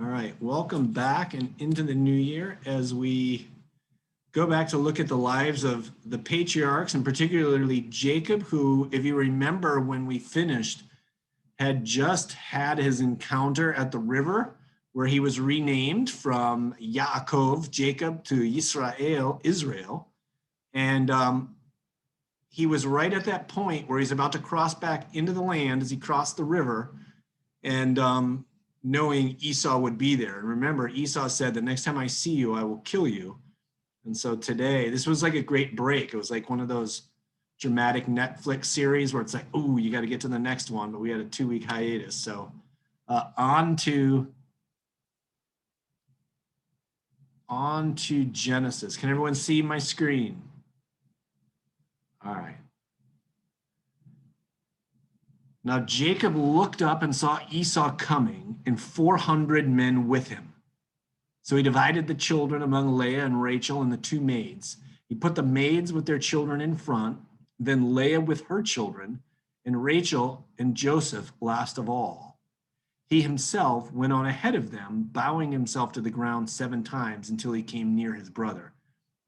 All right, welcome back and into the new year as we go back to look at the lives of the patriarchs and particularly Jacob, who, if you remember when we finished, had just had his encounter at the river where he was renamed from Yaakov, Jacob, to Israel. And he was right at that point where he's about to cross back into the land as he crossed the river. And knowing Esau would be there. And remember, Esau said, the next time I see you, I will kill you. And so today, this was like a great break. It was like one of those dramatic Netflix series where it's like, oh, you got to get to the next one, but we had a 2-week hiatus. So on to Genesis. Can everyone see my screen? All right. Now Jacob looked up and saw Esau coming and 400 men with him. So he divided the children among Leah and Rachel and the 2 maids. He put the maids with their children in front, then Leah with her children, and Rachel and Joseph last of all. He himself went on ahead of them, bowing himself to the ground 7 times until he came near his brother.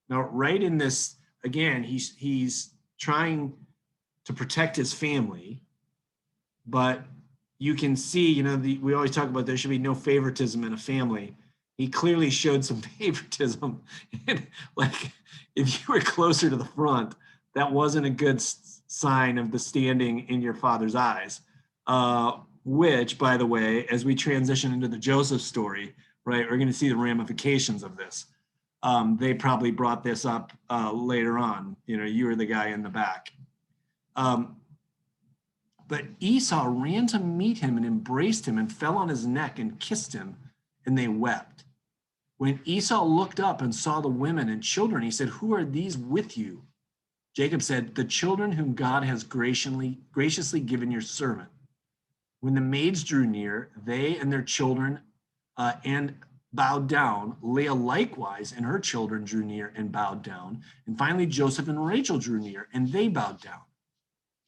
Now, right in this, again, he's trying to protect his family. But you can see, we always talk about there should be no favoritism in a family. He clearly showed some favoritism. And like, if you were closer to the front, that wasn't a good sign of the standing in your father's eyes. Which, by the way, as we transition into the Joseph story, right, we're going to see the ramifications of this. They probably brought this up later on. You were the guy in the back. But Esau ran to meet him and embraced him and fell on his neck and kissed him, and they wept. When Esau looked up and saw the women and children, he said, "Who are these with you?" Jacob said, "The children whom God has graciously given your servant." When the maids drew near, they and their children and bowed down. Leah likewise and her children drew near and bowed down. And finally, Joseph and Rachel drew near, and they bowed down.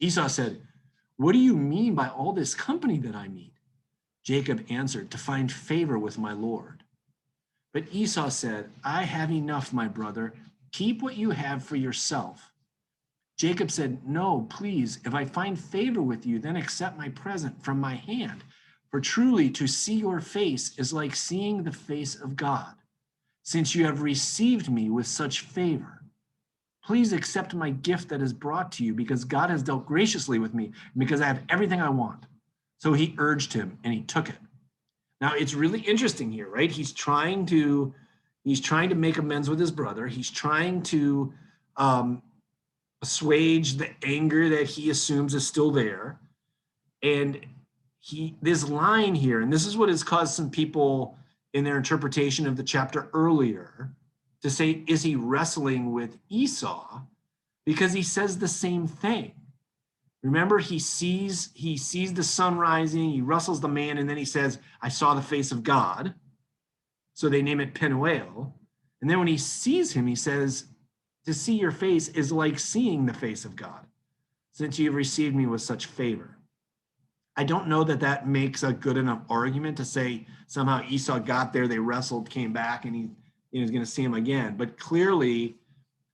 Esau said, "What do you mean by all this company that I meet?" Jacob answered, "To find favor with my Lord." But Esau said, "I have enough, my brother. Keep what you have for yourself." Jacob said, "No, please, if I find favor with you, then accept my present from my hand. For truly to see your face is like seeing the face of God, since you have received me with such favor. Please accept my gift that is brought to you, because God has dealt graciously with me, and because I have everything I want." So he urged him, and he took it. Now it's really interesting here, right? He's trying to make amends with his brother. He's trying to assuage the anger that he assumes is still there. And this line here, and this is what has caused some people in their interpretation of the chapter earlier to say, is he wrestling with Esau? Because he says the same thing. Remember, he sees the sun rising, he wrestles the man, and then he says, "I saw the face of God." So they name it Penuel. And then when he sees him, he says, "To see your face is like seeing the face of God, since you have received me with such favor." I don't know that makes a good enough argument to say somehow Esau got there, they wrestled, came back, and he is going to see him again. But clearly,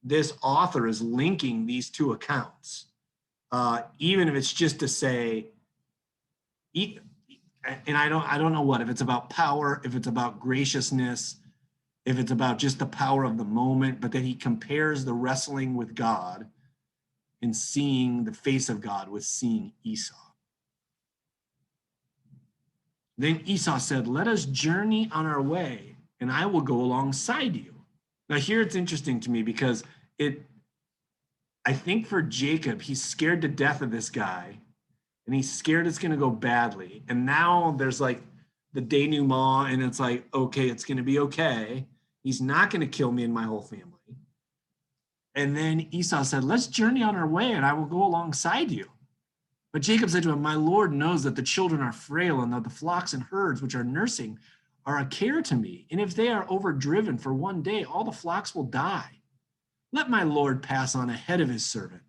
this author is linking these 2 accounts, even if it's just to say, and I don't know if it's about power, if it's about graciousness, if it's about just the power of the moment, but that he compares the wrestling with God and seeing the face of God with seeing Esau. Then Esau said, "Let us journey on our way, and I will go alongside you." Now here it's interesting to me because I think for Jacob, he's scared to death of this guy, and he's scared it's going to go badly. And now there's like the denouement, and it's like, okay, it's going to be okay. He's not going to kill me and my whole family. And then Esau said, "Let's journey on our way, and I will go alongside you." But Jacob said to him, "My Lord knows that the children are frail, and that the flocks and herds which are nursing are a care to me. And if they are overdriven for one day, all the flocks will die. Let my Lord pass on ahead of his servant,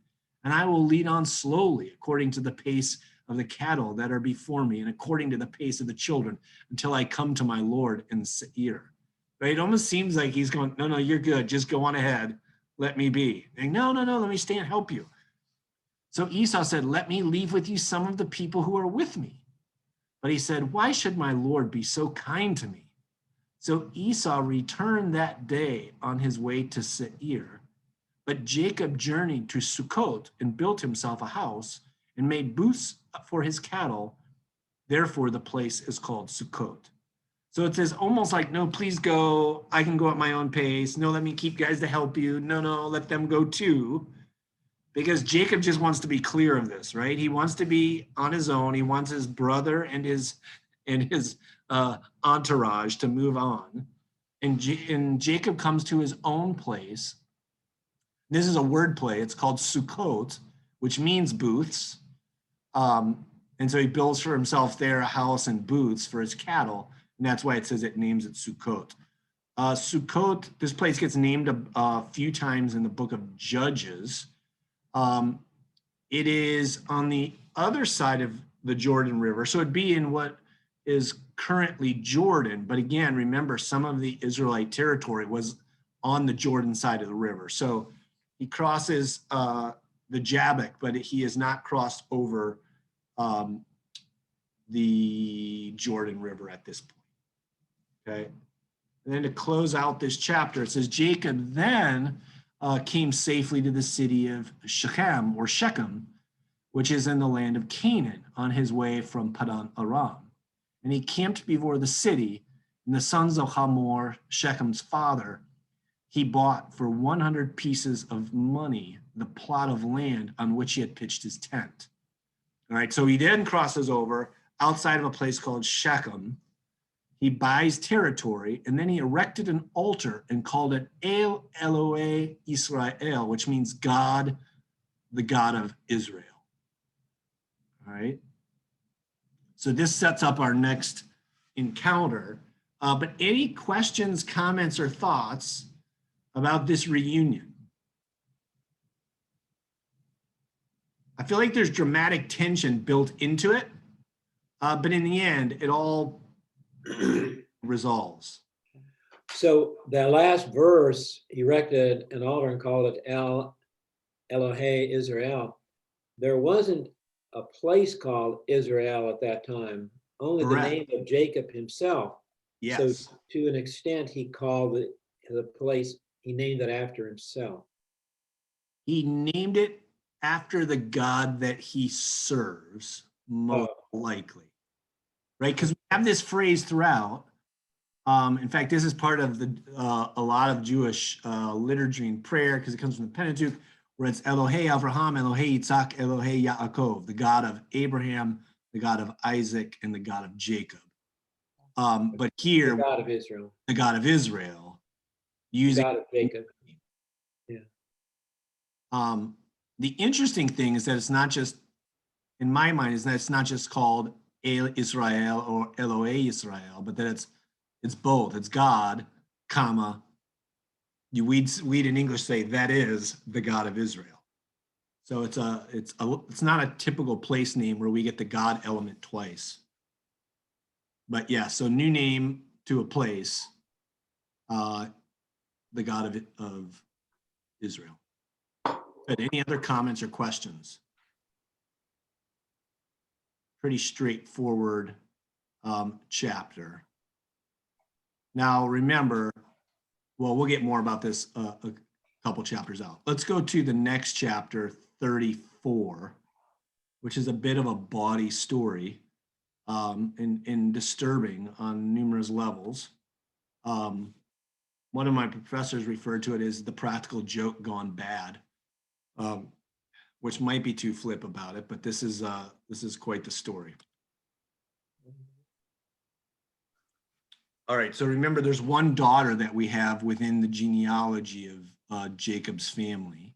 and I will lead on slowly according to the pace of the cattle that are before me, and according to the pace of the children, until I come to my Lord in Seir. Right? It almost seems like he's going, no, you're good. Just go on ahead. Let me be. And no, let me stay and help you. So Esau said, let me leave with you some of the people who are with me. But he said, why should my Lord be so kind to me? So Esau returned that day on his way to Seir. But Jacob journeyed to Sukkot and built himself a house and made booths for his cattle. Therefore, the place is called Sukkot. So it says almost like, no, please go. I can go at my own pace. No, let me keep guys to help you. No, let them go too. Because Jacob just wants to be clear of this, right? He wants to be on his own. He wants his brother and his entourage to move on. And Jacob comes to his own place. This is a word play. It's called Sukkot, which means booths. And so he builds for himself there a house and booths for his cattle. And that's why it says it names it Sukkot. Sukkot, this place gets named a few times in the book of Judges. It is on the other side of the Jordan River. So it'd be in what is currently Jordan. But again, remember, some of the Israelite territory was on the Jordan side of the river. So he crosses the Jabbok, but he has not crossed over the Jordan River at this point. Okay. And then to close out this chapter, it says, Jacob then came safely to the city of Shechem, which is in the land of Canaan, on his way from Padan Aram. And he camped before the city, and the sons of Hamor, Shechem's father, he bought for 100 pieces of money the plot of land on which he had pitched his tent. All right, so he then crosses over outside of a place called Shechem. He buys territory, and then he erected an altar and called it El Elohe Israel, which means God, the God of Israel. All right. So this sets up our next encounter. But any questions, comments, or thoughts about this reunion? I feel like there's dramatic tension built into it, but in the end, it all resolves. So that last verse, erected an altar and called it El Elohe Israel. There wasn't a place called Israel at that time, only Correct. the name of Jacob himself. Yes. So to an extent, he called it the place, he named it after himself. He named it after the God that he serves, most likely. Right? Because we have this phrase throughout. In fact, this is part of a lot of Jewish liturgy and prayer, because it comes from the Pentateuch, where it's Elohe Avraham, Elohe Yitzhak, Elohe Yaakov, the God of Abraham, the God of Isaac, and the God of Jacob. But here, the God of Israel. The God of Israel, using the God of Jacob. Yeah. The interesting thing is that it's not just, in my mind, is that it's not just called El Israel or Elohe Israel, but that it's both. It's God, comma, we'd in English say that is the God of Israel. So it's not a typical place name where we get the God element twice. But yeah, so new name to a place, the God of Israel. But any other comments or questions? Pretty straightforward chapter. Now remember, well, we'll get more about this a couple chapters out. Let's go to the next chapter, 34, which is a bit of a bawdy story and disturbing on numerous levels. One of my professors referred to it as the practical joke gone bad, which might be too flip about it, but this is quite the story. All right, so remember, there's one daughter that we have within the genealogy of Jacob's family.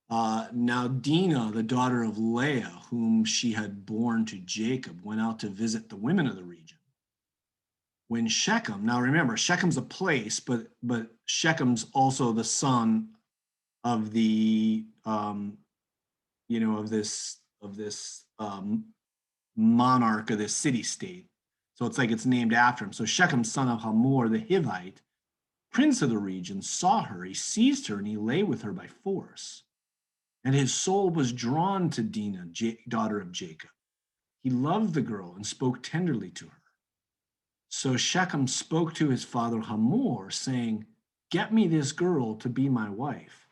Now Dinah, the daughter of Leah, whom she had borne to Jacob, went out to visit the women of the region. When Shechem, now remember, Shechem's a place, but Shechem's also the son of the, of this monarch of this city state. So it's like it's named after him. So Shechem, son of Hamor the Hivite, prince of the region, saw her. He seized her and he lay with her by force. And his soul was drawn to Dinah, daughter of Jacob. He loved the girl and spoke tenderly to her. So Shechem spoke to his father Hamor, saying, "Get me this girl to be my wife."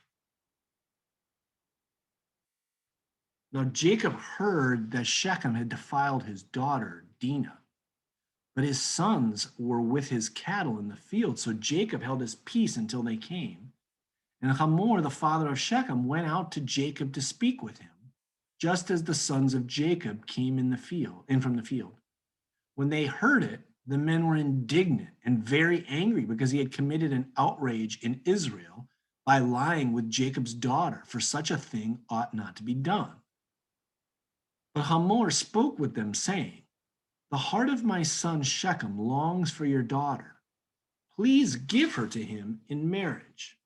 Now Jacob heard that Shechem had defiled his daughter, Dinah, but his sons were with his cattle in the field. So Jacob held his peace until they came. And Hamor, the father of Shechem, went out to Jacob to speak with him, just as the sons of Jacob came in from the field. When they heard it, the men were indignant and very angry because he had committed an outrage in Israel by lying with Jacob's daughter, for such a thing ought not to be done. But Hamor spoke with them, saying, "The heart of my son Shechem longs for your daughter. Please give her to him in marriage.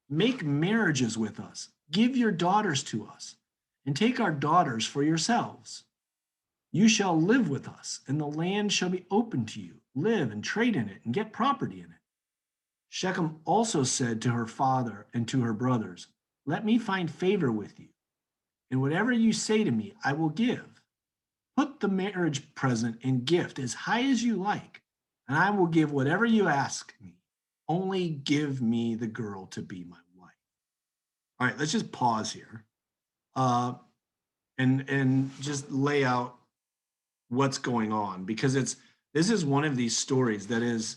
Make marriages with us. Give your daughters to us, and take our daughters for yourselves. You shall live with us, and the land shall be open to you. Live and trade in it, and get property in it." Shechem also said to her father and to her brothers, "Let me find favor with you, and whatever you say to me, I will give. Put the marriage present and gift as high as you like, and I will give whatever you ask me. Only give me the girl to be my wife." All right, let's just pause here and just lay out what's going on, because this is one of these stories that is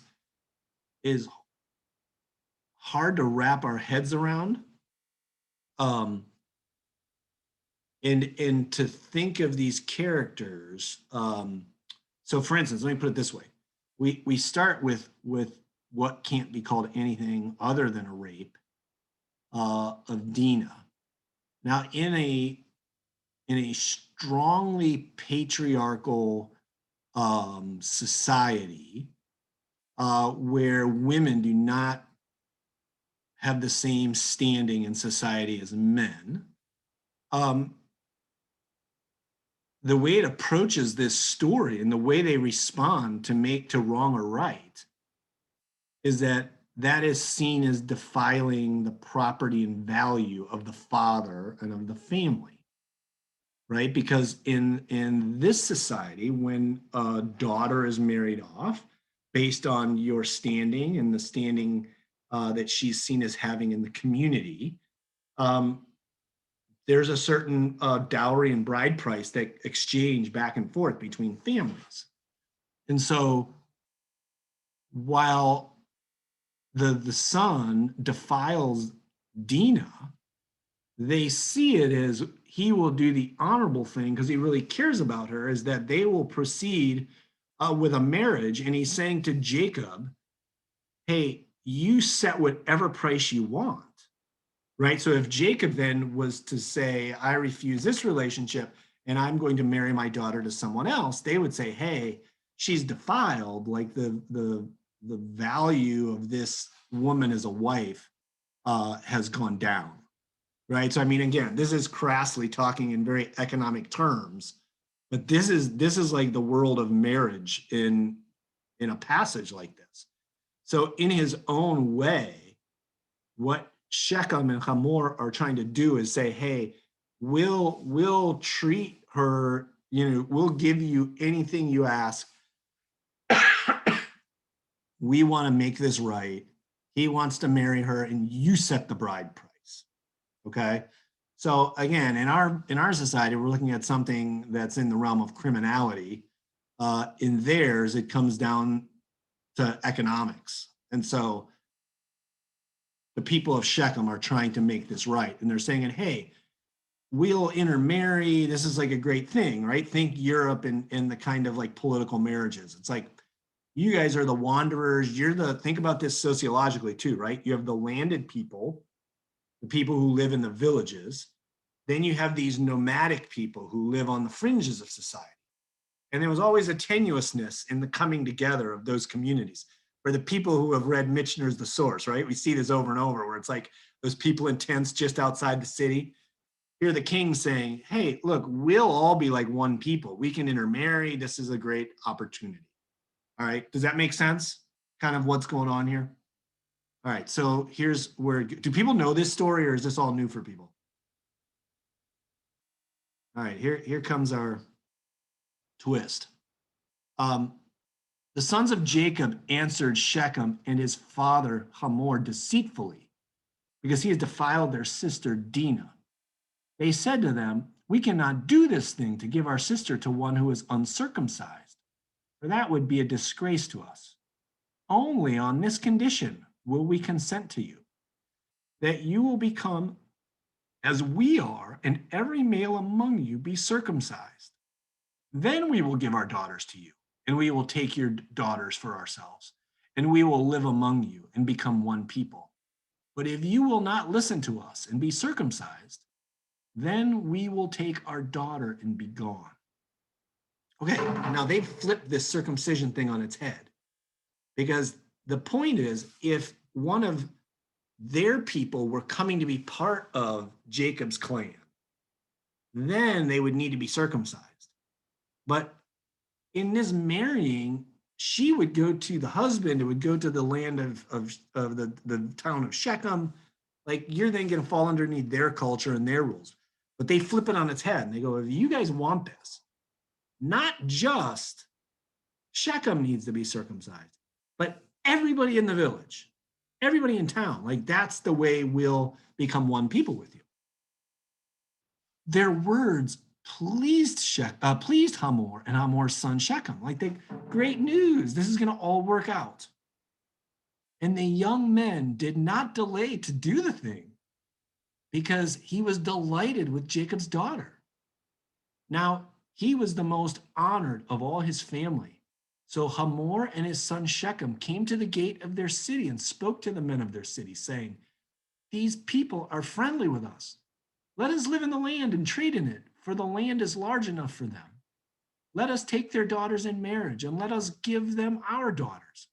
hard to wrap our heads around. And to think of these characters. So for instance, let me put it this way. We start with what can't be called anything other than a rape of Dinah. Now, in a strongly patriarchal society where women do not have the same standing in society as men, the way it approaches this story and the way they respond to wrong or right is that is seen as defiling the property and value of the father and of the family, right? Because in this society, when a daughter is married off based on your standing and the standing that she's seen as having in the community, there's a certain dowry and bride price that exchange back and forth between families. And so while the son defiles Dinah, they see it as he will do the honorable thing because he really cares about her, is that they will proceed with a marriage. And he's saying to Jacob, "Hey, you set whatever price you want." Right? So if Jacob then was to say, "I refuse this relationship and I'm going to marry my daughter to someone else," they would say, "Hey, she's defiled. Like the value of this woman as a wife has gone down." Right? So I mean, again, this is crassly talking in very economic terms, but this is like the world of marriage in a passage like this. So in his own way, what Shechem and Hamor are trying to do is say, "Hey, we'll treat her, we'll give you anything you ask. We want to make this right. He wants to marry her, and you set the bride price." Okay. So again, in our society, we're looking at something that's in the realm of criminality. In theirs, it comes down to economics. And so the people of Shechem are trying to make this right. And they're saying, "Hey, we'll intermarry. This is like a great thing," right? Think Europe and the kind of like political marriages. It's like, you guys are the wanderers. Think about this sociologically too, right? You have the landed people, the people who live in the villages. Then you have these nomadic people who live on the fringes of society. And there was always a tenuousness in the coming together of those communities. For the people who have read Michener's The Source, right? We see this over and over, where it's like those people in tents just outside the city. Here the king saying, hey, look, we'll all be like one people. We can intermarry. This is a great opportunity. All right. Does that make sense? Kind of what's going on here? All right. So here's where, do people know this story or is this all new for people? All right. Here comes our twist. The sons of Jacob answered Shechem and his father Hamor deceitfully because he had defiled their sister Dinah. They said to them, we cannot do this thing to give our sister to one who is uncircumcised, for that would be a disgrace to us. Only on this condition will we consent to you, that you will become as we are, and every male among you be circumcised. Then we will give our daughters to you, and we will take your daughters for ourselves, and we will live among you and become one people. But if you will not listen to us and be circumcised, then we will take our daughter and be gone. Okay, now they've flipped this circumcision thing on its head, because the point is, if one of their people were coming to be part of Jacob's clan, then they would need to be circumcised. But in this marrying, she would go to the husband, it would go to the land of the town of Shechem. Like, you're then going to fall underneath their culture and their rules. But they flip it on its head and they go, if you guys want this, not just Shechem needs to be circumcised, but everybody in the village, everybody in town, like, that's the way we'll become one people with you. Their words pleased Hamor and Hamor's son Shechem. Like, great news, this is going to all work out. And the young men did not delay to do the thing because he was delighted with Jacob's daughter. Now, he was the most honored of all his family. So Hamor and his son Shechem came to the gate of their city and spoke to the men of their city, saying, these people are friendly with us. Let us live in the land and trade in it, for the land is large enough for them. Let us take their daughters in marriage, and let us give them our daughters.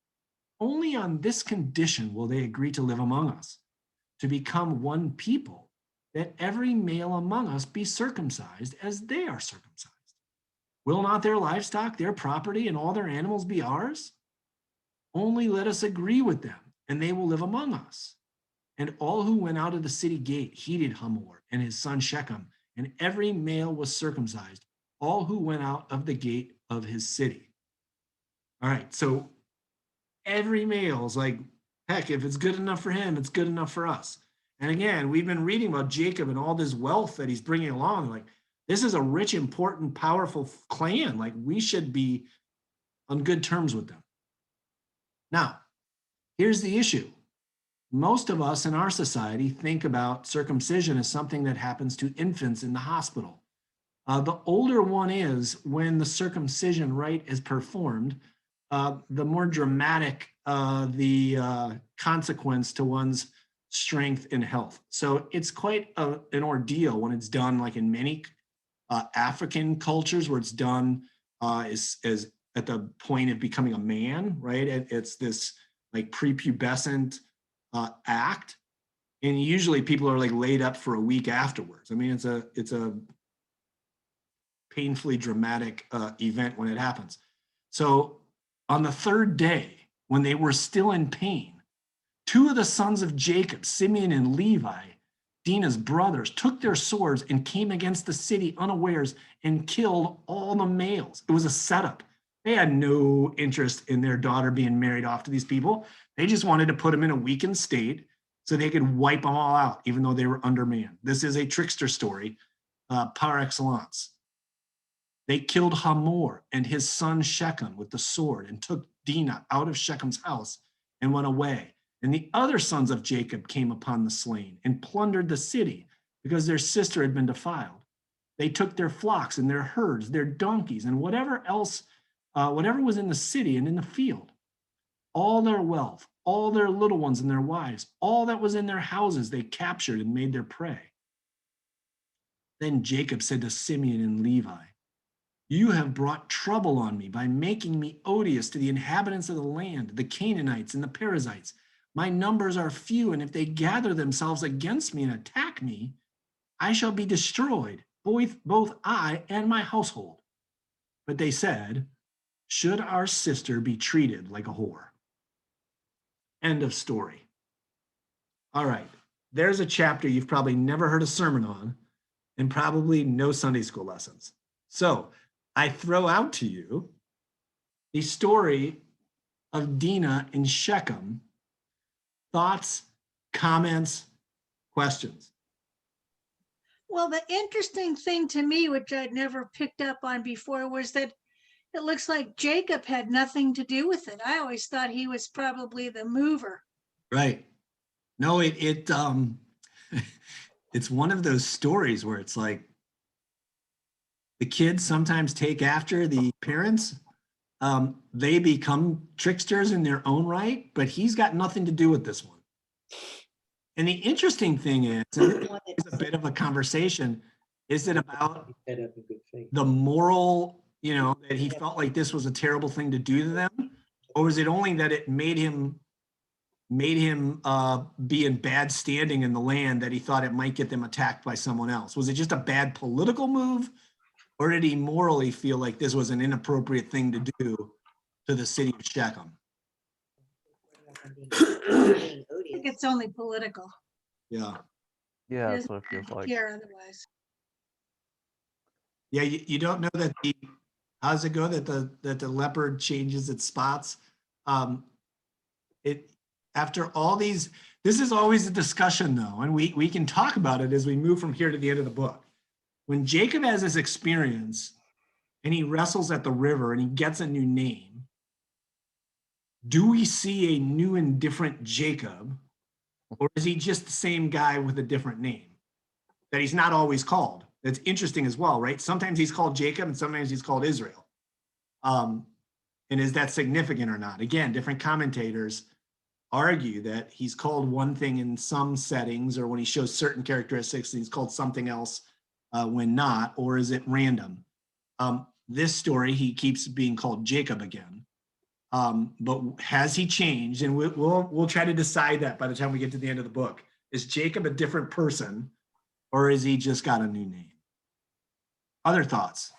Only on this condition will they agree to live among us, to become one people, that every male among us be circumcised as they are circumcised. Will not their livestock, their property, and all their animals be ours? Only let us agree with them, and they will live among us. And all who went out of the city gate heeded Hamor and his son Shechem, and every male was circumcised, all who went out of the gate of his city. All right, so every male's like, heck, if it's good enough for him, it's good enough for us. And again, we've been reading about Jacob and all this wealth that he's bringing along. Like, this is a rich, important, powerful clan. Like, we should be on good terms with them. Now, here's the issue. Most of us in our society think about circumcision as something that happens to infants in the hospital. The older one is, when the circumcision rite is performed, the more dramatic the consequence to one's strength and health. So it's quite an ordeal when it's done, like in many African cultures where it's done is at the point of becoming a man, right? It's this like prepubescent act, and usually people are like laid up for a week afterwards. I mean, it's a painfully dramatic event when it happens. So on the third day, when they were still in pain, two of the sons of Jacob, Simeon and Levi, Dinah's brothers, took their swords and came against the city unawares and killed all the males. It was a setup. They had no interest in their daughter being married off to these people. They just wanted to put them in a weakened state so they could wipe them all out, even though they were undermanned. This is a trickster story par excellence. They killed Hamor and his son Shechem with the sword and took Dinah out of Shechem's house and went away. And the other sons of Jacob came upon the slain and plundered the city because their sister had been defiled. They took their flocks and their herds, their donkeys, and whatever else, whatever was in the city and in the field. All their wealth, all their little ones and their wives, all that was in their houses, they captured and made their prey. Then Jacob said to Simeon and Levi, you have brought trouble on me by making me odious to the inhabitants of the land, the Canaanites and the Perizzites. My numbers are few, and if they gather themselves against me and attack me, I shall be destroyed, both I and my household. But they said, should our sister be treated like a whore? End of story. All right. There's a chapter you've probably never heard a sermon on and probably no Sunday school lessons. So I throw out to you the story of Dinah in Shechem. Thoughts, comments, questions? Well, the interesting thing to me, which I'd never picked up on before, was that it looks like Jacob had nothing to do with it. I always thought he was probably the mover. Right. No, it's one of those stories where it's like the kids sometimes take after the parents. They become tricksters in their own right, but he's got nothing to do with this one. And the interesting thing is, and it's a bit of a conversation, is it about the moral, that he felt like this was a terrible thing to do to them? Or was it only that it made him be in bad standing in the land, that he thought it might get them attacked by someone else? Was it just a bad political move? Or did he morally feel like this was an inappropriate thing to do to the city of Shechem? I think it's only political. Yeah. Yeah, He that's what it feels doesn't like. care otherwise. Yeah, you don't know that how's it go that the leopard changes its spots? It after all these, this is always a discussion though, and we can talk about it as we move from here to the end of the book. When Jacob has this experience and he wrestles at the river and he gets a new name, do we see a new and different Jacob, or is he just the same guy with a different name that he's not always called? That's interesting as well, right? Sometimes he's called Jacob and sometimes he's called Israel. And is that significant or not? Again, different commentators argue that he's called one thing in some settings, or when he shows certain characteristics, he's called something else when not, or is it random? This story, he keeps being called Jacob again. But has he changed? And we'll try to decide that by the time we get to the end of the book. Is Jacob a different person, or is he just got a new name? Other thoughts?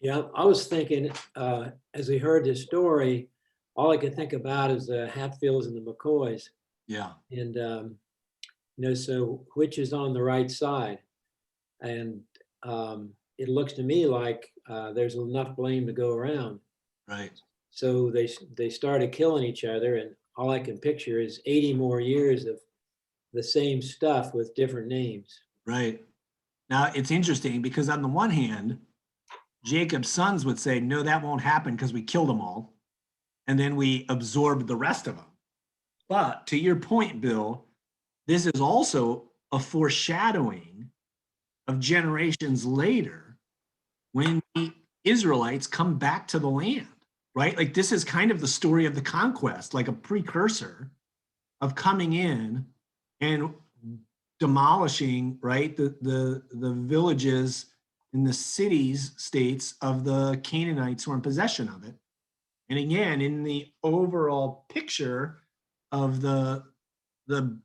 Yeah, I was thinking, as we heard this story, all I could think about is the Hatfields and the McCoys. Yeah. And, so which is on the right side? And it looks to me like there's enough blame to go around. Right. So they started killing each other, and all I can picture is 80 more years of the same stuff with different names. Right. Now it's interesting because on the one hand, Jacob's sons would say, no, that won't happen because we killed them all. And then we absorbed the rest of them. But to your point, Bill, this is also a foreshadowing of generations later when the Israelites come back to the land, right? Like this is kind of the story of the conquest, like a precursor of coming in and demolishing, right, the villages and the cities, states of the Canaanites who are in possession of it. And again, in the overall picture of the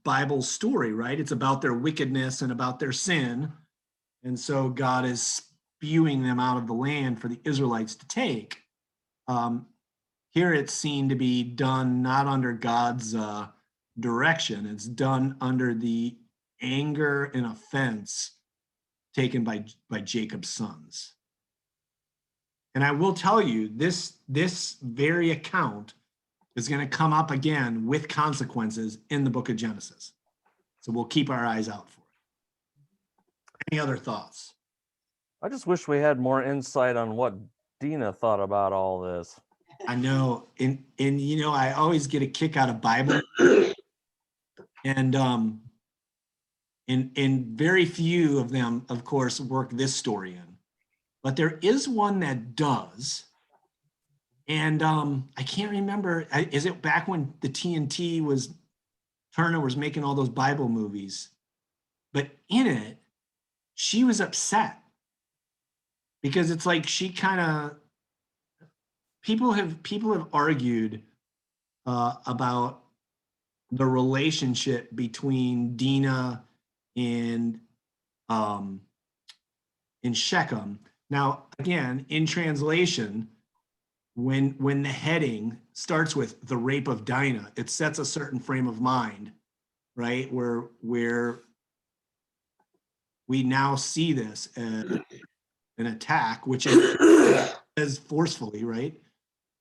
Bible story, right, it's about their wickedness and about their sin. And so God is spewing them out of the land for the Israelites to take. Here it's seen to be done not under God's direction. It's done under the anger and offense taken by Jacob's sons. And I will tell you, this very account is going to come up again with consequences in the book of Genesis. So we'll keep our eyes out for it. Any other thoughts? I just wish we had more insight on what Dinah thought about all this. I know, and I always get a kick out of Bible, and very few of them, of course, work this story in, but there is one that does. And I can't remember, is it back when the TNT Turner was making all those Bible movies? But in it, she was upset because it's like she kind of, people have argued about the relationship between Dinah and in Shechem. Now, again, in translation, when the heading starts with the rape of Dinah, it sets a certain frame of mind, right? Where we now see this as an attack, which is forcefully, right?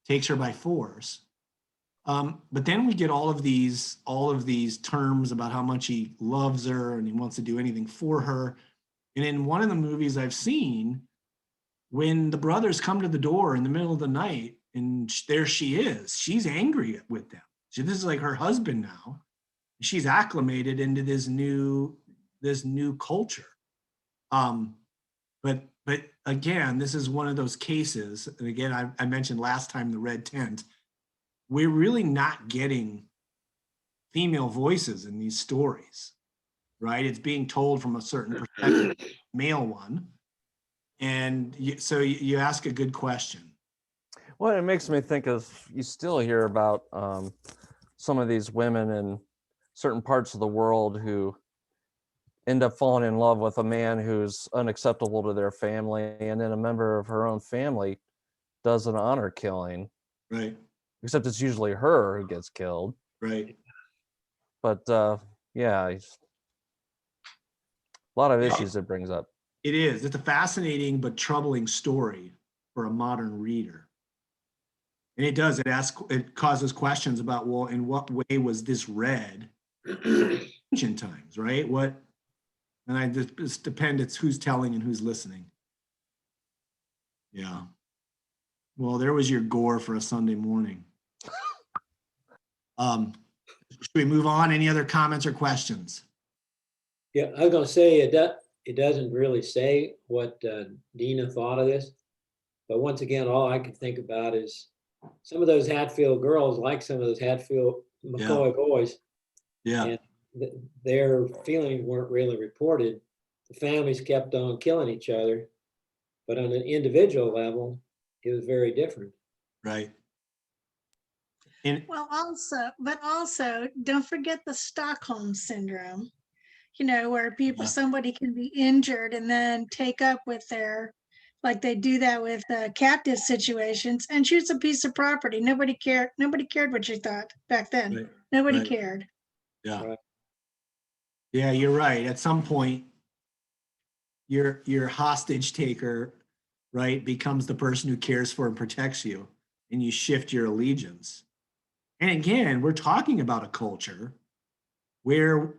Takes her by force. But then we get all of these terms about how much he loves her and he wants to do anything for her. And in one of the movies I've seen, when the brothers come to the door in the middle of the night and there she is, she's angry with them. This is like her husband now. She's acclimated into this new culture. But again, this is one of those cases. And again, I mentioned last time the red tent. We're really not getting female voices in these stories, right? It's being told from a certain perspective, male one. And so you ask a good question. Well, it makes me think of, you still hear about some of these women in certain parts of the world who end up falling in love with a man who's unacceptable to their family, and then a member of her own family does an honor killing. Right. Except it's usually her who gets killed. Right. But yeah, a lot of issues it brings up. It is. It's a fascinating but troubling story for a modern reader. And it does. It causes questions about, well, in what way was this read in ancient times, right? It's depends. It's who's telling and who's listening. Yeah. Well, there was your gore for a Sunday morning. Should we move on? Any other comments or questions? Yeah, I was going to say it doesn't really say what Dina thought of this, but once again, all I could think about is some of those Hatfield girls, like some of those Hatfield McCoy boys, Yeah. and their feelings weren't really reported. The families kept on killing each other, but on an individual level, it was very different. Right. Well, also, don't forget the Stockholm syndrome, where somebody can be injured and then take up with like they do that with captive situations and choose a piece of property. Nobody cared what you thought back then. Right. Nobody Right. cared. Yeah. Right. Yeah, you're right. At some point, your hostage taker, right, becomes the person who cares for and protects you, and you shift your allegiance. And again, we're talking about a culture where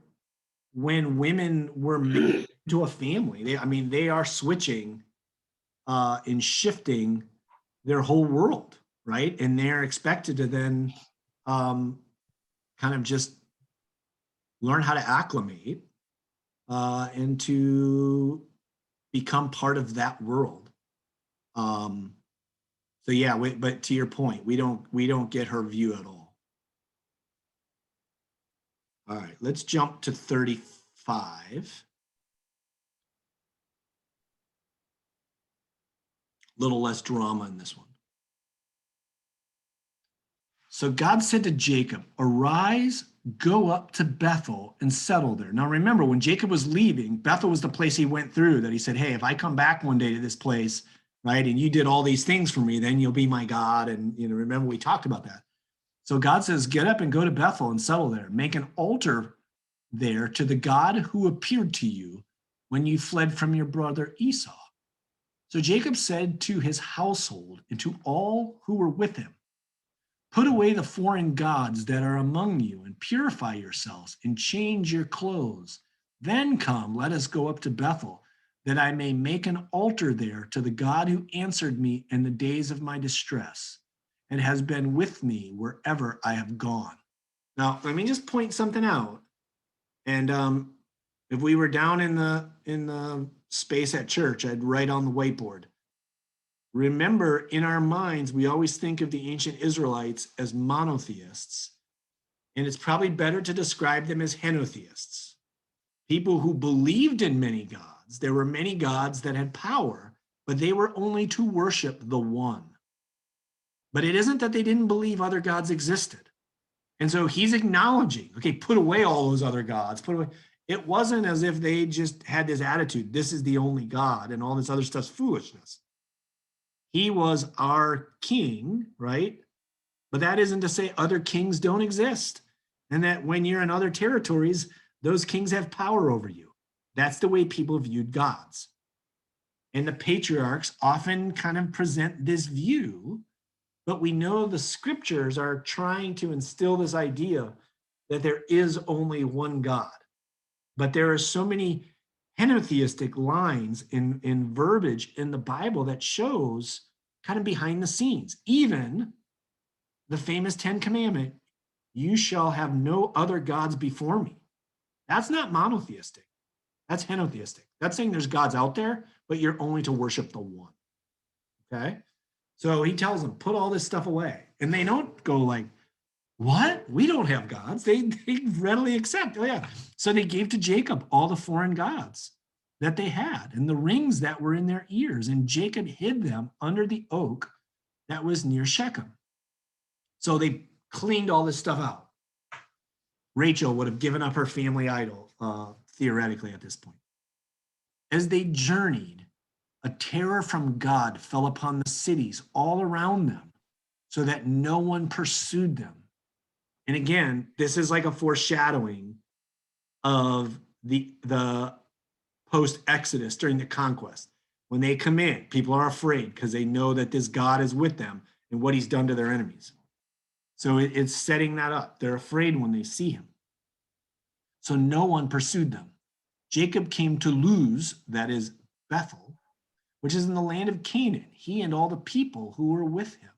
when women were made into a family, they are switching and shifting their whole world, right? And they're expected to then kind of just learn how to acclimate and to become part of that world. So yeah, but to your point, we don't get her view at all. All right, let's jump to 35. Little less drama in this one. So God said to Jacob, arise, go up to Bethel and settle there. Now remember, when Jacob was leaving, Bethel was the place he went through that he said, hey, if I come back one day to this place, right, and you did all these things for me, then you'll be my God. And remember we talked about that. So God says, get up and go to Bethel and settle there. Make an altar there to the God who appeared to you when you fled from your brother Esau. So Jacob said to his household and to all who were with him, put away the foreign gods that are among you and purify yourselves and change your clothes. Then come, let us go up to Bethel, that I may make an altar there to the God who answered me in the days of my distress and has been with me wherever I have gone. Now, let me just point something out. And if we were down in the space at church, I'd write on the whiteboard. Remember, in our minds, we always think of the ancient Israelites as monotheists, and it's probably better to describe them as henotheists, people who believed in many gods. There were many gods that had power, but they were only to worship the one. But it isn't that they didn't believe other gods existed. And so he's acknowledging, okay, put away all those other gods, put away. It wasn't as if they just had this attitude, this is the only God and all this other stuff's foolishness. He was our king, right? But that isn't to say other kings don't exist. And that when you're in other territories, those kings have power over you. That's the way people viewed gods. And the patriarchs often kind of present this view, but we know the scriptures are trying to instill this idea that there is only one God. But there are so many henotheistic lines in verbiage in the Bible that shows kind of behind the scenes. Even the famous 10 Commandment, you shall have no other gods before me. That's not monotheistic. That's henotheistic. That's saying there's gods out there, but you're only to worship the one. Okay? So he tells them, put all this stuff away. And they don't go like, what? We don't have gods. They readily accept. Oh, yeah. So they gave to Jacob all the foreign gods that they had and the rings that were in their ears. And Jacob hid them under the oak that was near Shechem. So they cleaned all this stuff out. Rachel would have given up her family idol, theoretically, at this point. As they journeyed, a terror from God fell upon the cities all around them so that no one pursued them. And again, this is like a foreshadowing of the post-Exodus during the conquest. When they come in, people are afraid because they know that this God is with them and what he's done to their enemies. So it's setting that up. They're afraid when they see him. So no one pursued them. Jacob came to Luz, that is Bethel, which is in the land of Canaan, he and all the people who were with him.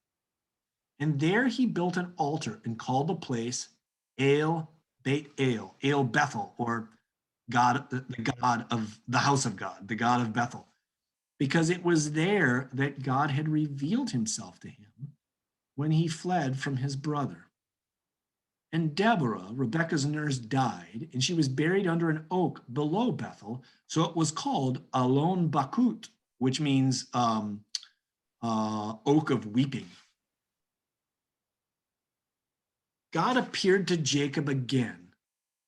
And there he built an altar and called the place El Beit El, El Bethel, or God, the God of the house of God, the God of Bethel, because it was there that God had revealed himself to him when he fled from his brother. And Deborah, Rebekah's nurse, died, and she was buried under an oak below Bethel. So it was called Alon Bakut, which means oak of weeping. God appeared to Jacob again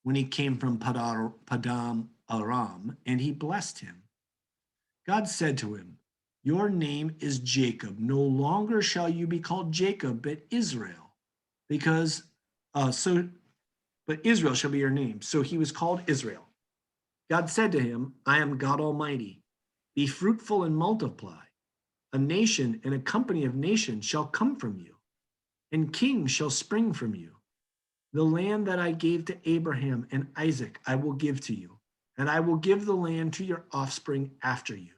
when he came from Padam Aram, and he blessed him. God said to him, your name is Jacob. No longer shall you be called Jacob, but Israel, because but Israel shall be your name. So he was called Israel. God said to him, I am God Almighty. Be fruitful and multiply. A nation and a company of nations shall come from you, and kings shall spring from you. The land that I gave to Abraham and Isaac, I will give to you, and I will give the land to your offspring after you.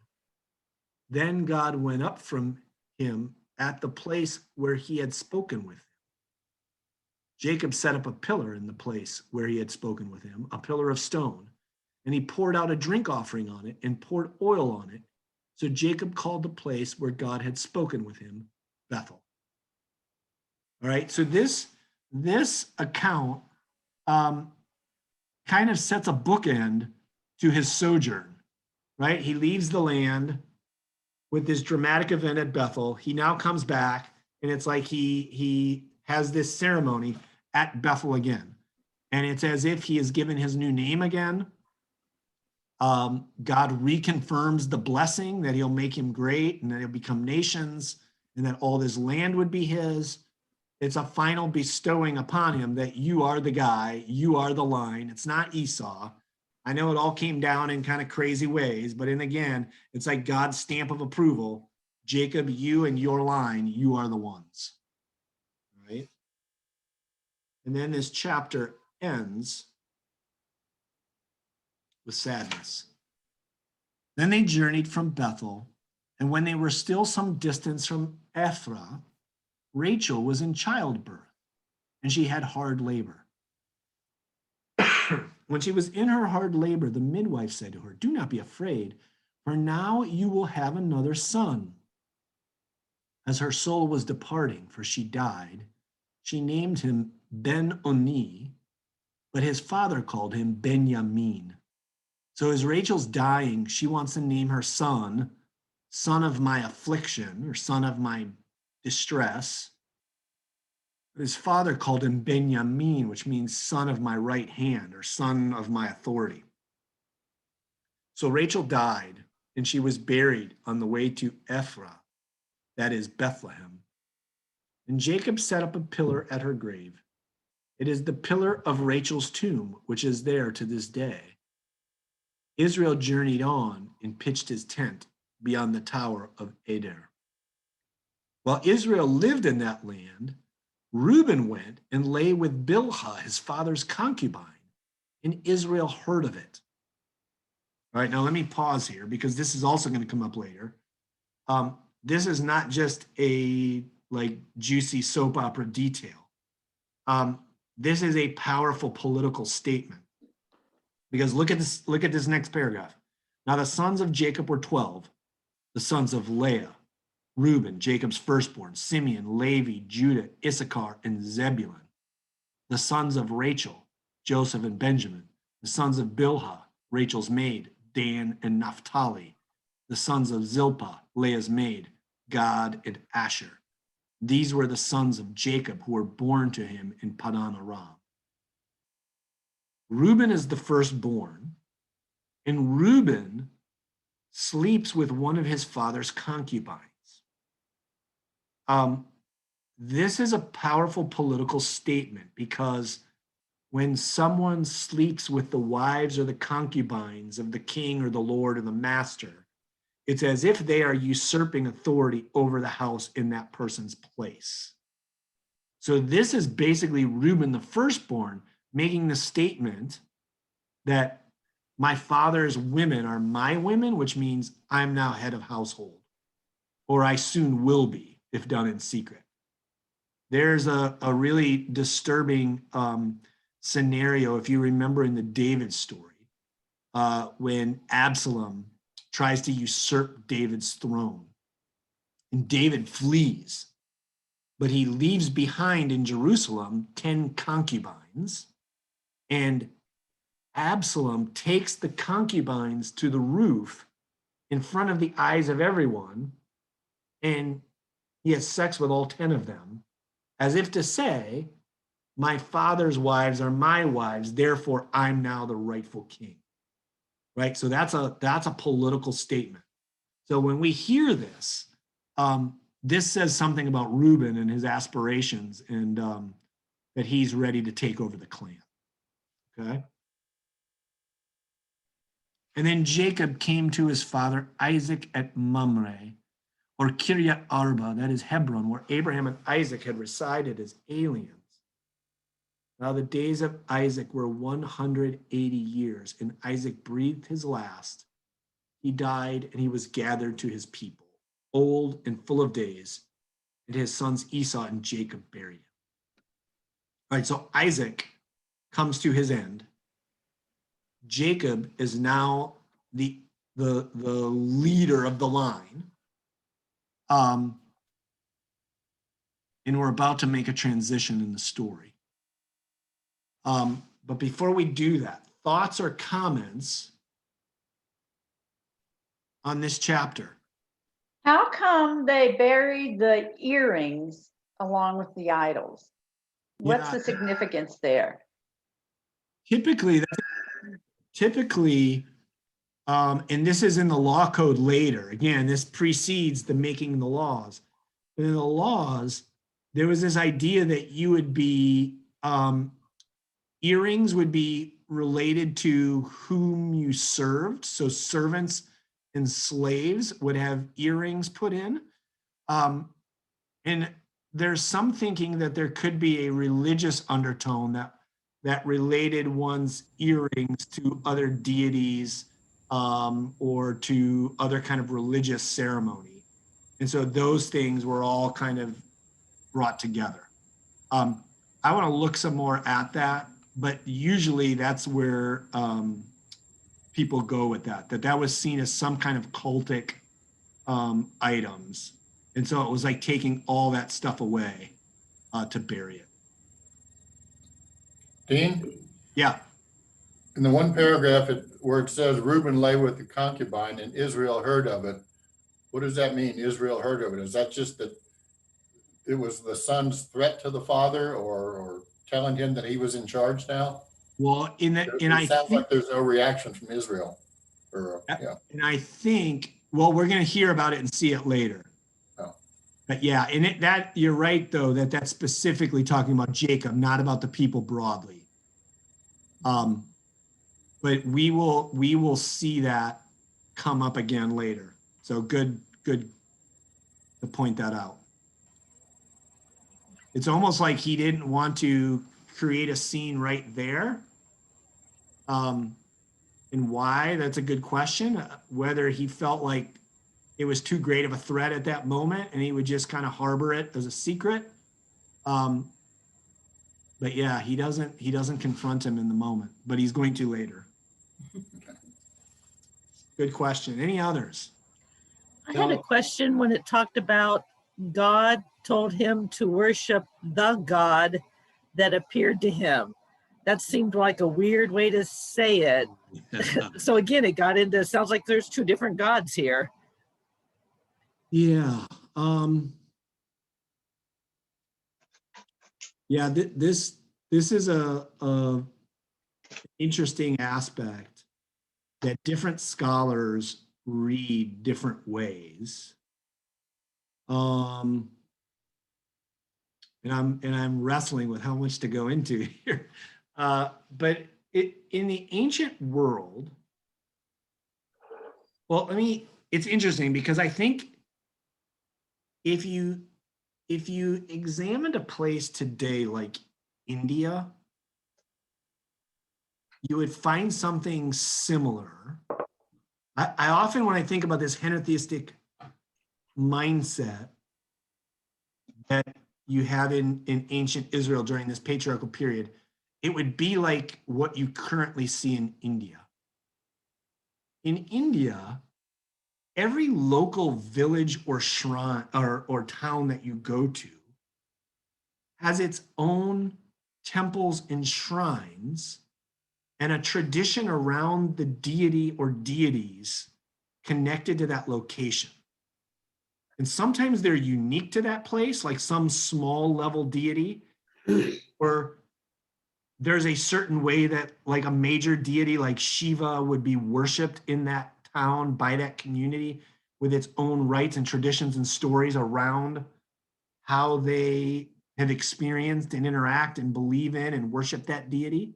Then God went up from him at the place where he had spoken with him. Jacob set up a pillar in the place where he had spoken with him, a pillar of stone, and he poured out a drink offering on it and poured oil on it. So Jacob called the place where God had spoken with him Bethel. All right, so this account kind of sets a bookend to his sojourn, right? He leaves the land with this dramatic event at Bethel. He now comes back, and it's like he has this ceremony at Bethel again. And it's as if he is given his new name again. God reconfirms the blessing that he'll make him great and that he'll become nations and that all this land would be his. It's a final bestowing upon him that you are the guy, you are the line. It's not Esau. I know it all came down in kind of crazy ways, but then again, it's like God's stamp of approval. Jacob, you and your line, you are the ones. Right? And then this chapter ends with sadness. Then they journeyed from Bethel, and when they were still some distance from Ephrath, Rachel was in childbirth, and she had hard labor. When she was in her hard labor, the midwife said to her, do not be afraid, for now you will have another son. As her soul was departing, for she died, she named him Ben-Oni, but his father called him Benjamin. So as Rachel's dying, she wants to name her son, son of my affliction, or son of my distress. His father called him Benjamin, which means son of my right hand, or son of my authority. So Rachel died, and she was buried on the way to Ephrath, that is Bethlehem. And Jacob set up a pillar at her grave. It is the pillar of Rachel's tomb, which is there to this day. Israel journeyed on and pitched his tent beyond the tower of Eder. While Israel lived in that land, Reuben went and lay with Bilhah, his father's concubine, and Israel heard of it. All right, now let me pause here because this is also going to come up later. This is not just a like juicy soap opera detail. This is a powerful political statement because look at this next paragraph. Now the sons of Jacob were 12, the sons of Leah, Reuben, Jacob's firstborn, Simeon, Levi, Judah, Issachar, and Zebulun. The sons of Rachel, Joseph and Benjamin. The sons of Bilhah, Rachel's maid, Dan and Naphtali. The sons of Zilpah, Leah's maid, Gad and Asher. These were the sons of Jacob who were born to him in Padan Aram. Reuben is the firstborn, and Reuben sleeps with one of his father's concubines. This is a powerful political statement because when someone sleeps with the wives or the concubines of the king or the lord or the master, it's as if they are usurping authority over the house in that person's place. So this is basically Reuben, the firstborn, making the statement that my father's women are my women, which means I'm now head of household, or I soon will be if done in secret. There's a really disturbing scenario, if you remember in the David story, when Absalom tries to usurp David's throne. And David flees, but he leaves behind in Jerusalem 10 concubines, and Absalom takes the concubines to the roof in front of the eyes of everyone, and he has sex with all 10 of them, as if to say, my father's wives are my wives, therefore I'm now the rightful king. Right? So that's a political statement. So when we hear this, this says something about Reuben and his aspirations and that he's ready to take over the clan. Okay. And then Jacob came to his father Isaac at Mamre, or Kiryat Arba, that is Hebron, where Abraham and Isaac had resided as aliens. Now the days of Isaac were 180 years, and Isaac breathed his last. He died, and he was gathered to his people, old and full of days, and his sons Esau and Jacob buried him. All right, so Isaac comes to his end. Jacob is now the leader of the line. And we're about to make a transition in the story. But before we do that, thoughts or comments on this chapter? How come they buried the earrings along with the idols? What's the significance there? Typically, and this is in the law code later. Again, this precedes the making of the laws. But in the laws, there was this idea that you would be, earrings would be related to whom you served. So servants and slaves would have earrings put in. And there's some thinking that there could be a religious undertone that related one's earrings to other deities or to other kind of religious ceremony. And so those things were all kind of brought together. I want to look some more at that, but usually that's where people go with that was seen as some kind of cultic items. And so it was like taking all that stuff away to bury it. Dean? Yeah. In the one paragraph where it says Reuben lay with the concubine and Israel heard of it, what does that mean, Israel heard of it? Is that just that it was the son's threat to the father or telling him that he was in charge now? Well, It sounds like there's no reaction from Israel or, yeah. And I think, well, we're going to hear about it and see it later. Oh. But yeah, and that you're right though, that's specifically talking about Jacob, not about the people broadly. But we will see that come up again later. So good to point that out. It's almost like he didn't want to create a scene right there. And why? That's a good question. Whether he felt like it was too great of a threat at that moment and he would just kind of harbor it as a secret. But yeah, he doesn't confront him in the moment, but he's going to later. Good question. Any others? I had a question when it talked about God told him to worship the God that appeared to him. That seemed like a weird way to say it. So again, it got into, sounds like there's two different gods here. Yeah. Yeah, this is a interesting aspect that different scholars read different ways. And I'm wrestling with how much to go into here. But in the ancient world, well, it's interesting because I think if you examined a place today like India, you would find something similar. I often, when I think about this henotheistic mindset that you have in ancient Israel during this patriarchal period, it would be like what you currently see in India. In India, every local village or shrine or town that you go to has its own temples and shrines and a tradition around the deity or deities connected to that location. And sometimes they're unique to that place, like some small level deity, or there's a certain way that like a major deity like Shiva would be worshiped in that town by that community with its own rites and traditions and stories around how they have experienced and interact and believe in and worship that deity.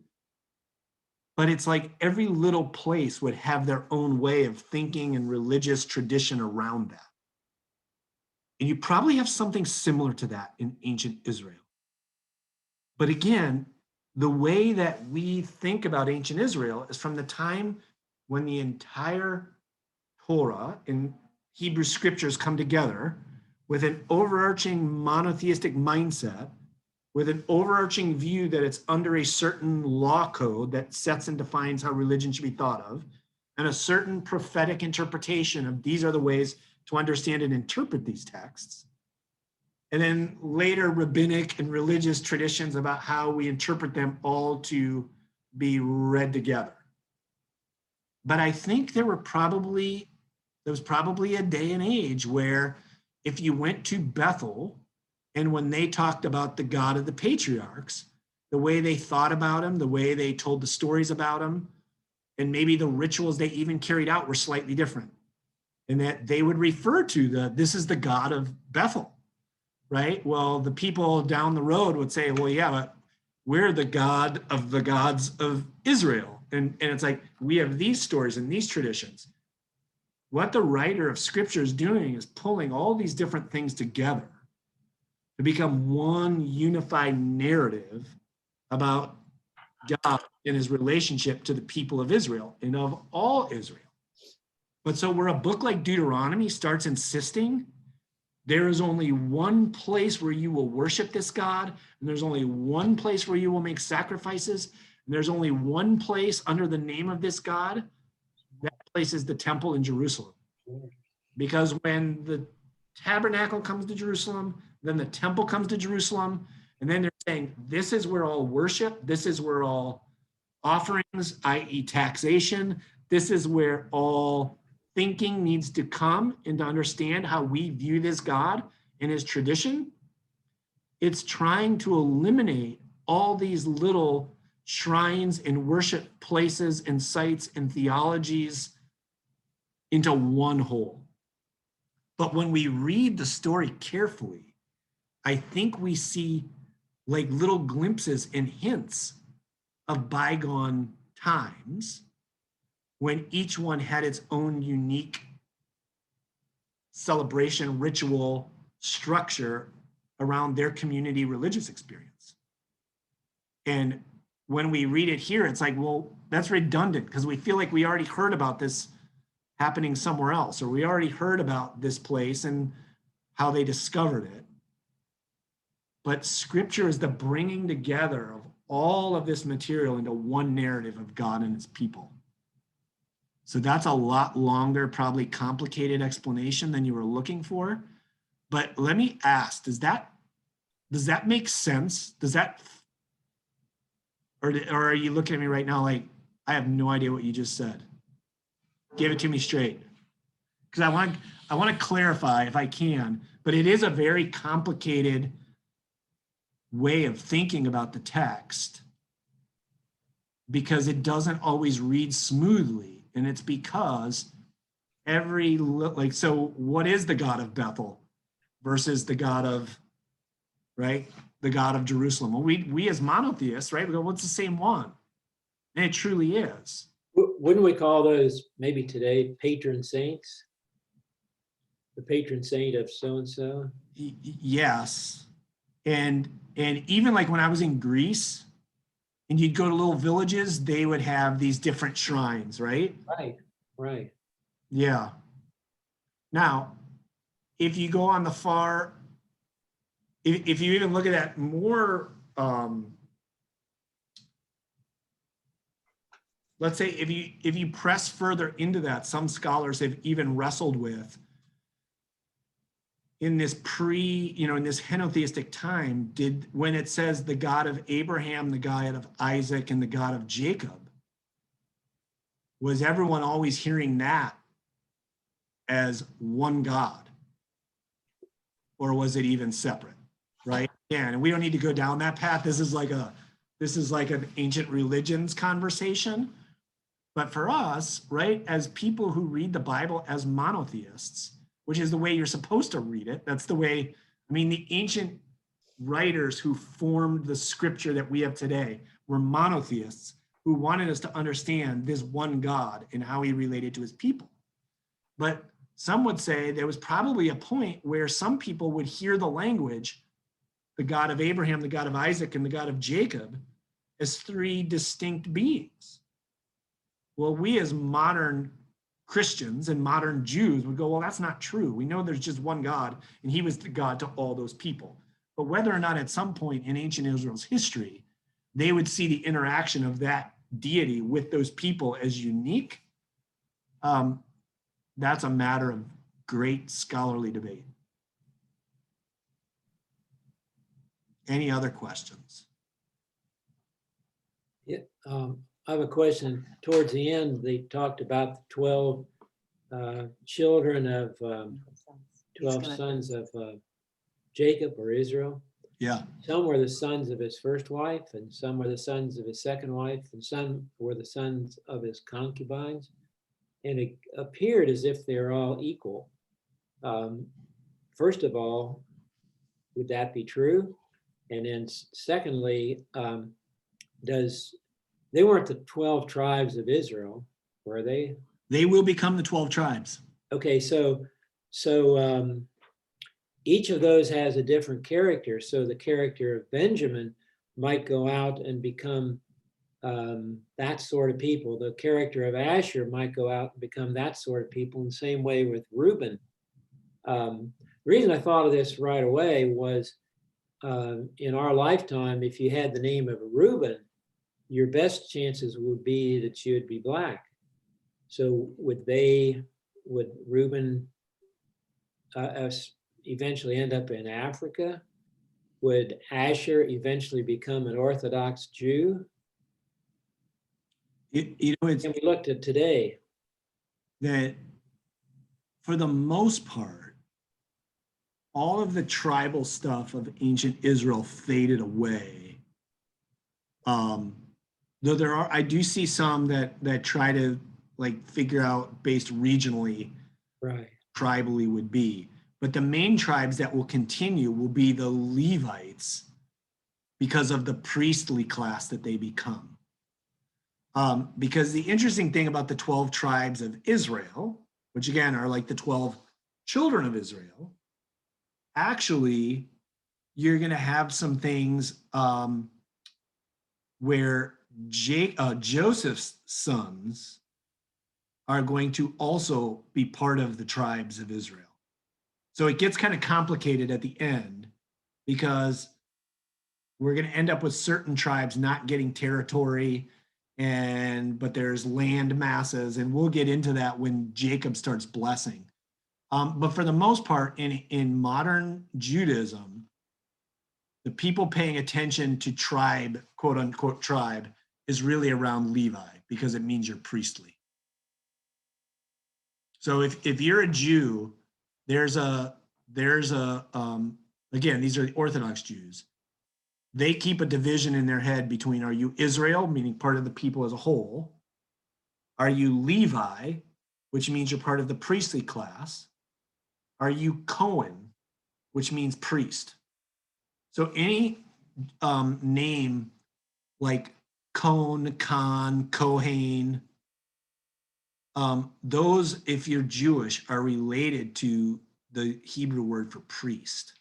But it's like every little place would have their own way of thinking and religious tradition around that. And you probably have something similar to that in ancient Israel. But again, the way that we think about ancient Israel is from the time when the entire Torah and Hebrew scriptures come together with an overarching monotheistic mindset, with an overarching view that it's under a certain law code that sets and defines how religion should be thought of, and a certain prophetic interpretation of these are the ways to understand and interpret these texts. And then later rabbinic and religious traditions about how we interpret them all to be read together. But I think there was probably a day and age where if you went to Bethel and when they talked about the God of the patriarchs, the way they thought about him, the way they told the stories about him, and maybe the rituals they even carried out were slightly different. And that they would refer to this is the God of Bethel, right? Well, the people down the road would say, well, yeah, but we're the God of the gods of Israel. And it's like, we have these stories and these traditions. What the writer of scripture is doing is pulling all these different things together to become one unified narrative about God and his relationship to the people of Israel and of all Israel. But so where a book like Deuteronomy starts insisting there is only one place where you will worship this God, and there's only one place where you will make sacrifices, and there's only one place under the name of this God, that place is the temple in Jerusalem. Because when the tabernacle comes to Jerusalem, then the temple comes to Jerusalem, and then they're saying, this is where all worship, this is where all offerings, i.e. taxation, this is where all thinking needs to come and to understand how we view this God and his tradition. It's trying to eliminate all these little shrines and worship places and sites and theologies into one whole. But when we read the story carefully, I think we see like little glimpses and hints of bygone times when each one had its own unique celebration, ritual, structure around their community religious experience. And when we read it here, it's like, well, that's redundant because we feel like we already heard about this happening somewhere else, or we already heard about this place and how they discovered it. But scripture is the bringing together of all of this material into one narrative of God and his people. So that's a lot longer, probably complicated explanation than you were looking for. But let me ask, does that make sense? Does that, or are you looking at me right now like, I have no idea what you just said? Give it to me straight. Because I want to clarify if I can, but it is a very complicated way of thinking about the text because it doesn't always read smoothly. And it's because so what is the God of Bethel versus the God of, right? The God of Jerusalem. Well, we as monotheists, right? We go, well, it's the same one. And it truly is. Wouldn't we call those maybe today patron saints? The patron saint of so-and-so? Yes. And even like when I was in Greece and you'd go to little villages, they would have these different shrines, right? Right. Yeah. Now, if you go on the far, if you even look at that more, let's say if you press further into that, some scholars have even wrestled with in this in this henotheistic time, when it says the God of Abraham, the God of Isaac, and the God of Jacob, was everyone always hearing that as one God? Or was it even separate, right? Yeah, and we don't need to go down that path. This is like an ancient religions conversation. But for us, right, as people who read the Bible as monotheists, which is the way you're supposed to read it. That's the way, the ancient writers who formed the scripture that we have today were monotheists who wanted us to understand this one God and how he related to his people. But some would say there was probably a point where some people would hear the language, the God of Abraham, the God of Isaac, and the God of Jacob, as three distinct beings. Well, we as modern Christians and modern Jews would go, well, that's not true. We know there's just one God, and he was the God to all those people. But whether or not at some point in ancient Israel's history, they would see the interaction of that deity with those people as unique, that's a matter of great scholarly debate. Any other questions? Yeah, I have a question. Towards the end, they talked about the 12 children of 12 sons of Jacob or Israel. Yeah. Some were the sons of his first wife, and some were the sons of his second wife, and some were the sons of his concubines. And it appeared as if they're all equal. First of all, would that be true? And then secondly, they weren't the 12 tribes of Israel, were they? They will become the 12 tribes. Okay, so each of those has a different character. So the character of Benjamin might go out and become that sort of people. The character of Asher might go out and become that sort of people. In the same way with Reuben. The reason I thought of this right away was in our lifetime, if you had the name of Reuben, your best chances would be that you would be black. So would Reuben eventually end up in Africa? Would Asher eventually become an Orthodox Jew? And we looked at today that for the most part, all of the tribal stuff of ancient Israel faded away. Though I do see some that try to like figure out based regionally, Right. tribally would be. But the main tribes that will continue will be the Levites because of the priestly class that they become. Because the interesting thing about the 12 tribes of Israel, which again are like the 12 children of Israel, actually, you're going to have some things where Joseph's sons are going to also be part of the tribes of Israel. So it gets kind of complicated at the end because we're going to end up with certain tribes not getting territory, but there's land masses, and we'll get into that when Jacob starts blessing. But for the most part, in modern Judaism, the people paying attention to tribe, quote unquote tribe, is really around Levi because it means you're priestly. So if you're a Jew, there's a again, these are the Orthodox Jews. They keep a division in their head between, are you Israel, meaning part of the people as a whole? Are you Levi, which means you're part of the priestly class? Are you Cohen, which means priest? So any name like Cohen, Khan, Kohen, those, if you're Jewish, are related to the Hebrew word for priest.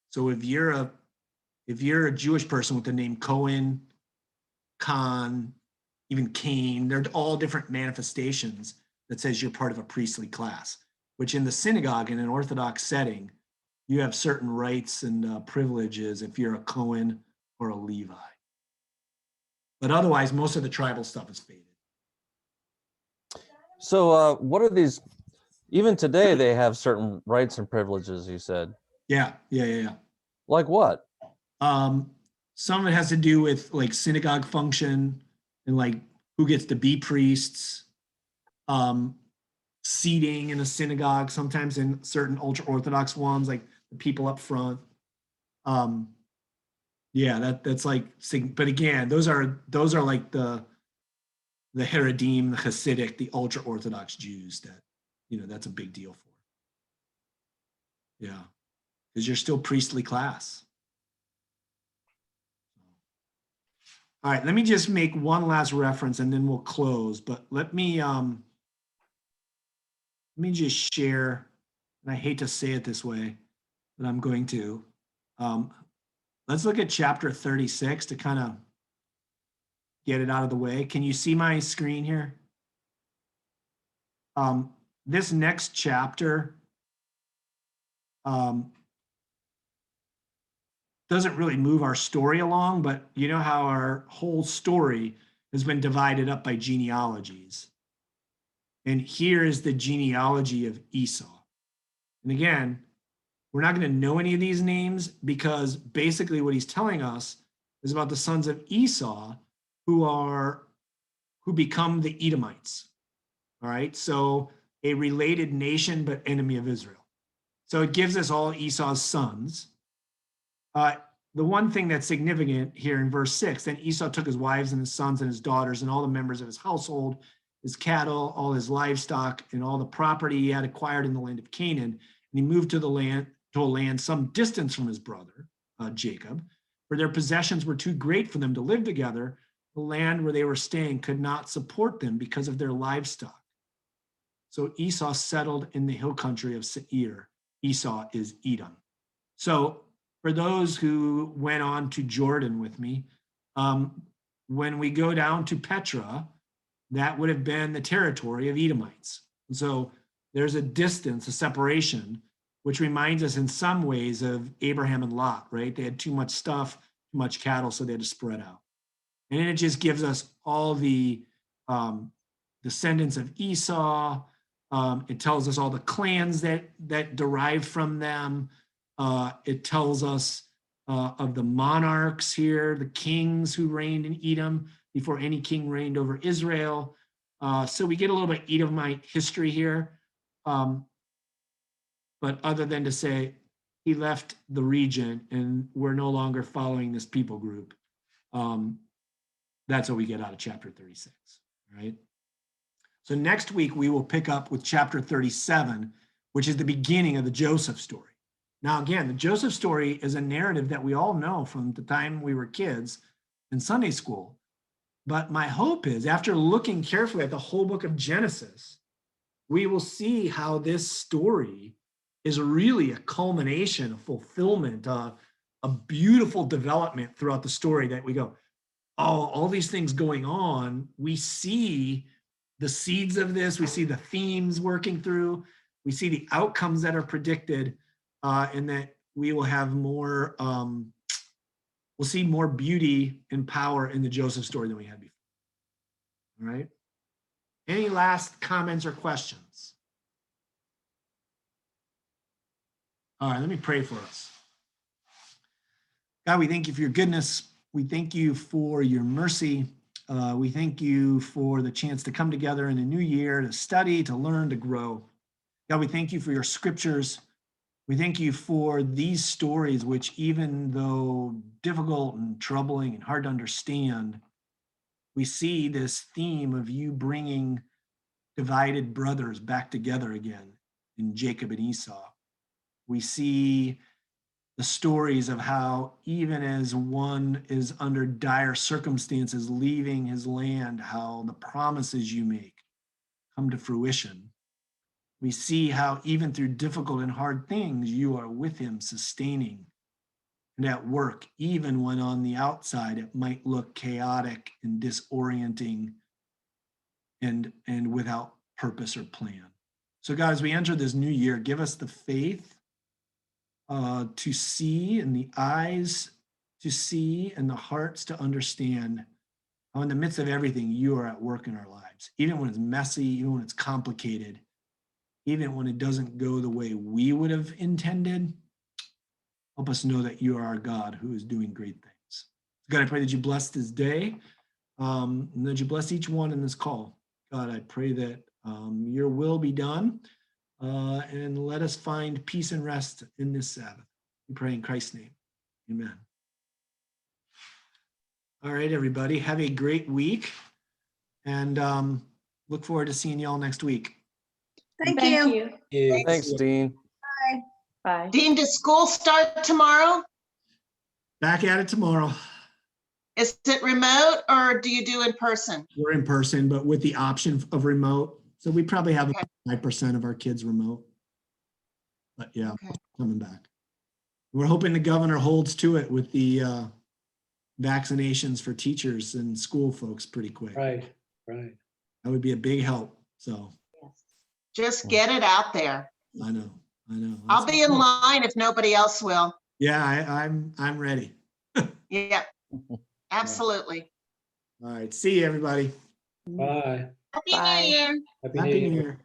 So if you're a Jewish person with the name Cohen, Khan, even Cain, they're all different manifestations that says you're part of a priestly class, which in the synagogue, in an Orthodox setting, you have certain rights and privileges if you're a Cohen or a Levi. But otherwise, most of the tribal stuff is faded. So what are these? Even today, they have certain rights and privileges, you said. Yeah. Like what? Some of it has to do with like synagogue function and like who gets to be priests, seating in a synagogue, sometimes in certain ultra Orthodox ones, like the people up front. That's like, but again, those are like the Haredim, the Hasidic, the ultra Orthodox Jews that, that's a big deal for. Yeah, because you're still priestly class. All right, let me just make one last reference and then we'll close. But let me just share, and I hate to say it this way, but I'm going to. Let's look at chapter 36 to kind of get it out of the way. Can you see my screen here? This next chapter doesn't really move our story along, but you know how our whole story has been divided up by genealogies. And here is the genealogy of Esau. And again, we're not going to know any of these names because basically what he's telling us is about the sons of Esau who become the Edomites. All right. So a related nation, but enemy of Israel. So it gives us all Esau's sons. The one thing that's significant here in verse 6, then Esau took his wives and his sons and his daughters and all the members of his household, his cattle, all his livestock, and all the property he had acquired in the land of Canaan. And he moved to a land some distance from his brother, Jacob, for their possessions were too great for them to live together. The land where they were staying could not support them because of their livestock. So Esau settled in the hill country of Seir. Esau is Edom. So for those who went on to Jordan with me, when we go down to Petra, that would have been the territory of Edomites. And so there's a distance, a separation, which reminds us in some ways of Abraham and Lot, right? They had too much stuff, too much cattle, so they had to spread out. And then it just gives us all the descendants of Esau. It tells us all the clans that derive from them. It tells us of the monarchs here, the kings who reigned in Edom before any king reigned over Israel. So we get a little bit Edomite history here. But other than to say he left the region and we're no longer following this people group, that's what we get out of chapter 36, right? So next week, we will pick up with chapter 37, which is the beginning of the Joseph story. Now, again, the Joseph story is a narrative that we all know from the time we were kids in Sunday school. But my hope is, after looking carefully at the whole book of Genesis, we will see how this story is really a culmination, a fulfillment, a beautiful development throughout the story that we go, oh, all these things going on. We see the seeds of this. We see the themes working through. We see the outcomes that are predicted, and that we will have more, we'll see more beauty and power in the Joseph story than we had before. All right. Any last comments or questions? All right, let me pray for us. God, we thank you for your goodness. We thank you for your mercy. We thank you for the chance to come together in a new year to study, to learn, to grow. God, we thank you for your scriptures. We thank you for these stories, which even though difficult and troubling and hard to understand, we see this theme of you bringing divided brothers back together again in Jacob and Esau. We see the stories of how even as one is under dire circumstances, leaving his land, how the promises you make come to fruition. We see how even through difficult and hard things, you are with him, sustaining and at work, even when on the outside it might look chaotic and disorienting and without purpose or plan. So God, as we enter this new year, give us the faith to see, and the eyes to see, and the hearts to understand how in the midst of everything, you are at work in our lives, even when it's messy, even when it's complicated, even when it doesn't go the way we would have intended. Help us know that you are our God who is doing great things. God, I pray that you bless this day, and that you bless each one in this call. God, I pray that your will be done, and let us find peace and rest in this Sabbath. We pray in Christ's name. Amen. All right, everybody, have a great week, and look forward to seeing you all next week. Thank Thank you. you. Yeah. Thanks, Dean. Bye. Dean, does school start tomorrow? Back at it tomorrow. Is it remote or do you do in person? We're in person, but with the option of remote. So we probably have Okay. 5% of our kids remote. But yeah, Okay. coming back. We're hoping the governor holds to it with the vaccinations for teachers and school folks pretty quick. Right, right. That would be a big help. So Just get it out there. I know. I'll be in line if nobody else will. Yeah, I'm ready. Yeah, absolutely. All right. See you, everybody. Bye. Happy Bye. New Year. Happy Happy New New Year. Year.